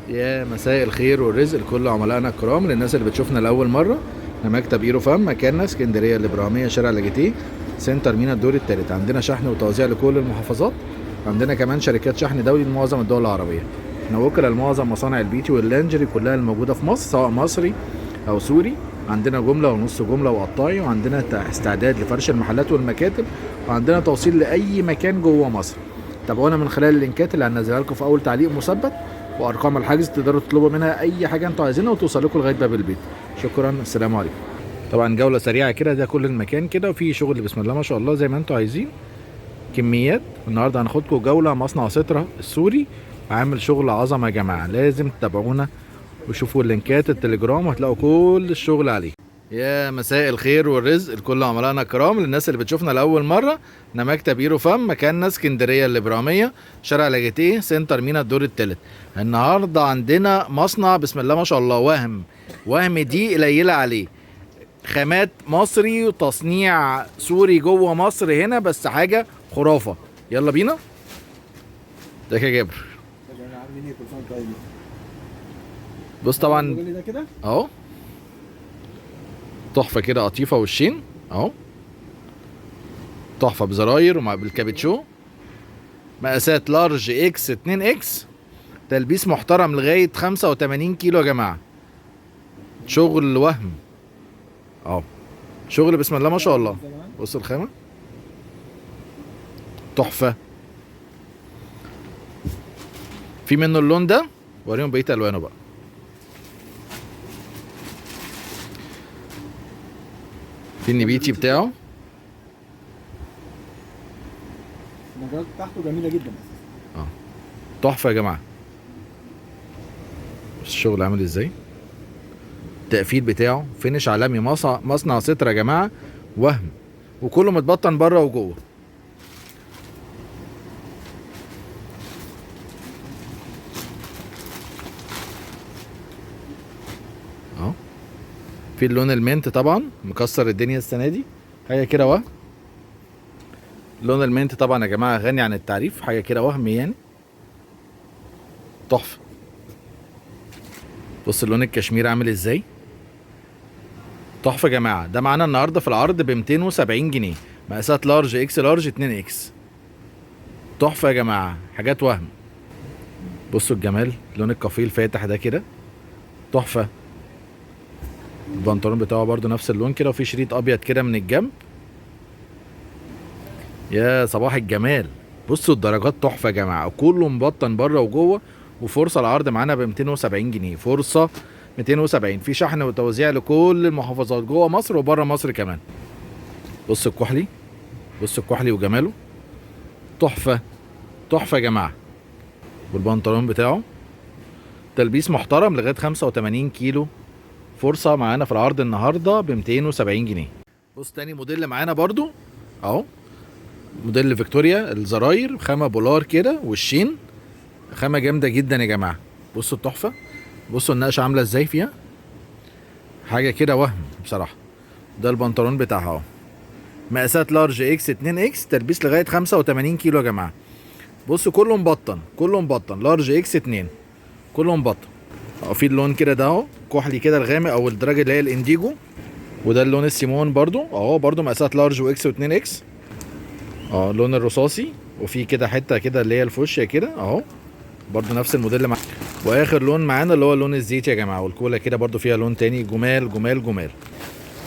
يا مساء الخير والرزق لكل عملائنا الكرام، للناس اللي بتشوفنا لاول مره. احنا مكتب ايرو فام، مكاننا اسكندريه الابراهيميه، شارع لاجيتيه، سنتر مينا الدور الثالث. عندنا شحن وتوزيع لكل المحافظات. عندنا كمان شركات شحن دولي لمعظم الدول العربيه. احنا وكلاء لمعظم مصانع البيتي واللانجري كلها الموجوده في مصر، سواء مصري او سوري. عندنا جمله ونص جمله وقطاعي، وعندنا استعداد لفرش المحلات والمكاتب، وعندنا توصيل لاي مكان جوه مصر. تابعونا من خلال اللينكات اللي هنزلها لكم في اول تعليق مثبت، وارقام الحجز تقدروا تطلبوا منها اي حاجه انتوا عايزينها وتوصل لكم لغايه باب البيت. شكرا، السلام عليكم. طبعا جوله سريعه كده، ده كل المكان كده، وفي شغل بسم الله ما شاء الله زي ما انتوا عايزين. كميات. النهارده هناخدكم جوله مصنع سترة السوري، عامل شغل عظمه يا جماعه. لازم تتابعونا وشوفوا اللينكات التليجرام وهتلاقوا كل الشغل عليه. يا مساء الخير والرزق لكل عملائنا الكرام، للناس اللي بتشوفنا لاول مره. احنا مكتب ايرو فام، مكاننا اسكندريه الابراهيميه، شارع لاجيتيه، سنتر مينا الدور الثالث. النهارده عندنا مصنع بسم الله ما شاء الله، وهم دي قليله عليه. خامات مصري وتصنيع سوري جوه مصر هنا، بس حاجه خرافه. يلا بينا. ازيك يا جابر؟ عاملين ايه؟ كل سنه وانتم طيبين. بص طبعا ده كده اهو تحفه كده، قطيفه والشين اهو، تحفه بزراير ومع بالكابتشو. مقاسات لارج اكس 2 اكس، تلبيس محترم لغايه 85 كيلو يا جماعه. شغل وهم اهو، شغل بسم الله ما شاء الله. بص الخامه تحفه. في منه اللون ده، وريهم بقيه الوانه بقى. في النبيتي بتاعه، النجارات بتاعته جميله جدا. تحفه يا جماعه. الشغل عامل ازاي، التقفيل بتاعه فينش عالمي. مصنع ستر يا جماعه، وكله متبطن بره وجوه. اهو في اللون المنت طبعا مكسر الدنيا السنه دي، حاجه كده لون المنت طبعا يا جماعه غني عن التعريف، حاجه كده يعني تحفه. بص اللون الكشمير عامل ازاي، تحفه يا جماعه. ده معانا النهارده في العرض ب 270 جنيه، مقاسات لارج اكس لارج 2 اكس. تحفه يا جماعه، حاجات بصوا الجمال، لون الكافيه فاتح ده كده تحفه. البنطلون بتاعه برضو نفس اللون كده، وفي شريط ابيض كده من الجنب. يا صباح الجمال. بصوا الدرجات تحفه يا جماعه، كله مبطن بره وجوه. وفرصه العرض معانا ب 270 جنيه، فرصه 270. في شحن وتوزيع لكل المحافظات جوه مصر وبره مصر كمان. بص الكحلي، بص الكحلي وجماله، تحفه تحفه يا جماعه. والبنطلون بتاعه تلبيس محترم لغايه 85 كيلو. فرصه معانا في العرض النهارده ب 270 جنيه. بص تاني موديل معانا برضو اهو، موديل فيكتوريا، الزراير خامه بولار كده، والشين خامه جامده جدا يا جماعه. بصوا التحفه، بصوا النقشه عامله ازاي فيها، حاجه كده بصراحه. ده البنطلون بتاعها اهو، مقاسات لارج اكس 2 اكس، تلبيس لغايه 85 كيلو يا جماعه. بصوا كله مبطن لارج اكس 2، كله مبطن. في اللون كده ده اهو، كحلي كده الغامق، او الدرجه اللي هي الانديجو. وده اللون السيمون برضو اهو، برضو مقاسات لارج واكس و2 اكس. اللون الرصاصي، وفي كده حته كده اللي هي الفوشيا كده اهو، برضو نفس الموديل معانا. واخر لون معانا اللي هو اللون الزيتي يا جماعه، والكولا كده برضو فيها لون تاني. جمال.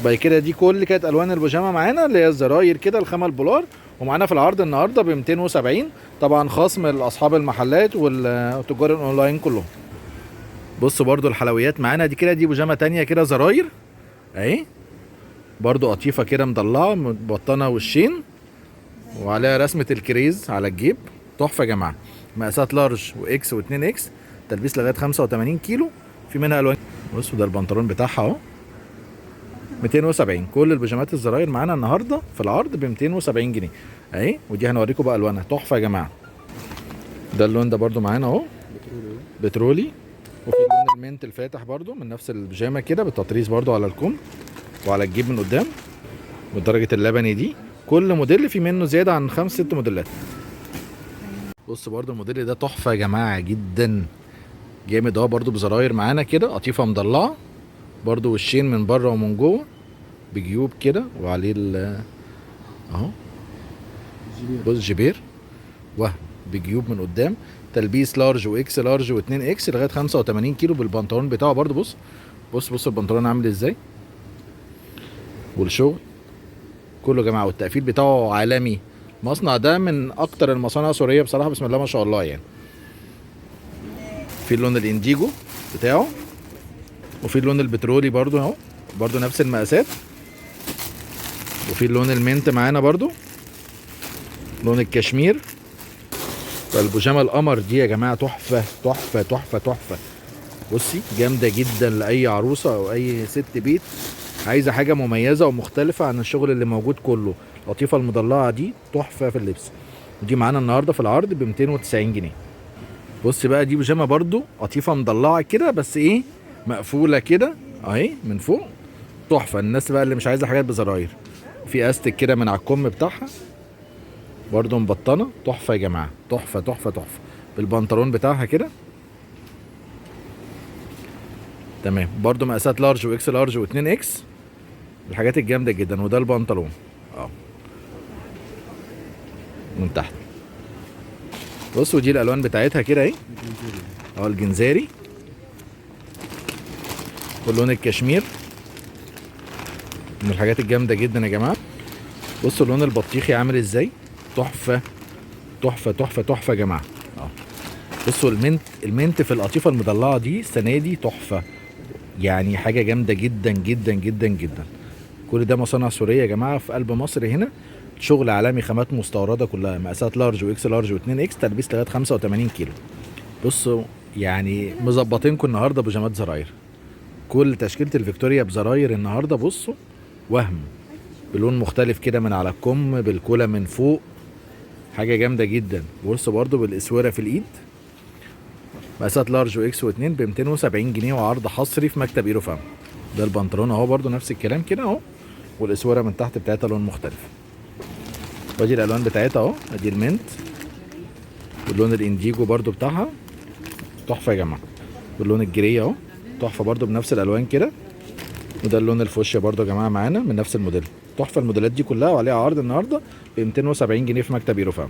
بعد كده دي كل كانت الوان البيجامه معانا، اللي هي الزراير كده الخامه البولار. ومعانا في العرض النهارده ب 270 طبعا، خصم لاصحاب المحلات والتجار الاونلاين كلهم. بصوا برضو الحلويات معانا دي كده، دي بيجامه تانية كده زراير اهي، برضو قطيفه كده مضلعه مبطنه وشين، وعليها رسمه الكريز على الجيب. تحفه يا جماعه، مقاسات لارج واكس و2 اكس، تلبيس لغايه 85 كيلو. في منها الوان. بصوا ده البنطلون بتاعها اهو 270. كل البيجامات الزراير معانا النهارده في العرض ب 270 جنيه اهي. ودي هنوريكم بقى الوانها، تحفه يا جماعه. ده اللون ده برضو معانا اهو، بترولي. وفي اللون المنت الفاتح برضو من نفس البيجامه كده، بالتطريز برضو على الكم وعلى الجيب من قدام، بدرجه اللبني دي. كل موديل في منه زياده عن 5 6 موديلات. بص برضو الموديل ده تحفه يا جماعه جدا، جامد اهو، برضو بزراير معانا كده، قطيفه مضلعه برضو، وشين من بره ومن جوه بجيوب كده، وعليه اهو الجبير. بص جبير وهم بجيوب من قدام. تلبيس لارج واكس لارج و2 اكس لغايه 85 كيلو بالبنطلون بتاعه برضو. بص البنطلون عامل ازاي، والشغل كله يا جماعه، والتقفيل بتاعه عالمي. المصنع ده من اكتر المصانع السوريه بصراحه، بسم الله ما شاء الله يعني. في اللون الانديجو بتاعه، وفي اللون البترولي برضو اهو، برضو نفس المقاسات. وفي اللون المنت معانا برضو، لون الكشمير. فالبيجامه القمر دي يا جماعه تحفه تحفه تحفه تحفه. بصي جامده جدا لاي عروسه او اي ست بيت عايزه حاجه مميزه ومختلفه عن الشغل اللي موجود كله. القطيفه المضلعه دي تحفه في اللبس، ودي معانا النهارده في العرض ب 290 جنيه. بص بقى دي بيجامه برضو قطيفه مضلعه كده، بس ايه مقفوله كده اهي من فوق، تحفه. الناس بقى اللي مش عايزه حاجات بزراير، في استك كده من على الكم بتاعها برضو مبطنه، تحفه يا جماعه، تحفه تحفه تحفه. بالبنطلون بتاعها كده تمام، برضو مقاسات لارج واكس لارج و2 اكس، الحاجات الجامده جدا. وده البنطلون اه من تحت. بص ودي الالوان بتاعتها كده اهي، اه الجنزاري واللون الكشمير، من الحاجات الجامده جدا يا جماعه. بصوا اللون البطيخي عامل ازاي، تحفه تحفه تحفه تحفه يا جماعه. اه بصوا المنت في القطيفه المضلعه دي السنه دي تحفه، يعني حاجه جامده جدا جدا جدا جدا. كل ده مصانع سوريه يا جماعه في قلب مصر هنا، شغل عالمي، خامات مستورده كلها، مقاسات لارج واكس لارج و2 اكس، تلبيس لغايه 85 كيلو. بصوا يعني مظبطينكم النهارده بيجامات زراير، كل تشكيله الفيكتوريا بزراير النهارده. بصوا وهم بلون مختلف كده من على الكم، بالكولا من فوق، حاجه جامده جدا. بصوا برضو بالاسوره في الايد، مقاسات لارج واكس و2 ب 270 جنيه، وعرض حصري في مكتب ايرو فام. ده البنطلون اهو برضو نفس الكلام كده اهو، والاسوره من تحت بتاعتها لون مختلف. ودي الالوان بتاعتها اهو، ادي المنت واللون الانديجو برضو بتاعها تحفه يا جماعه، واللون الجري اهو تحفه برضو بنفس الالوان كده. وده اللون الفوشيا برضو يا جماعه معانا من نفس الموديل، تحفه. الموديلات دي كلها وعليها عرض النهارده ب 270 جنيه في مكتب ايرو فام.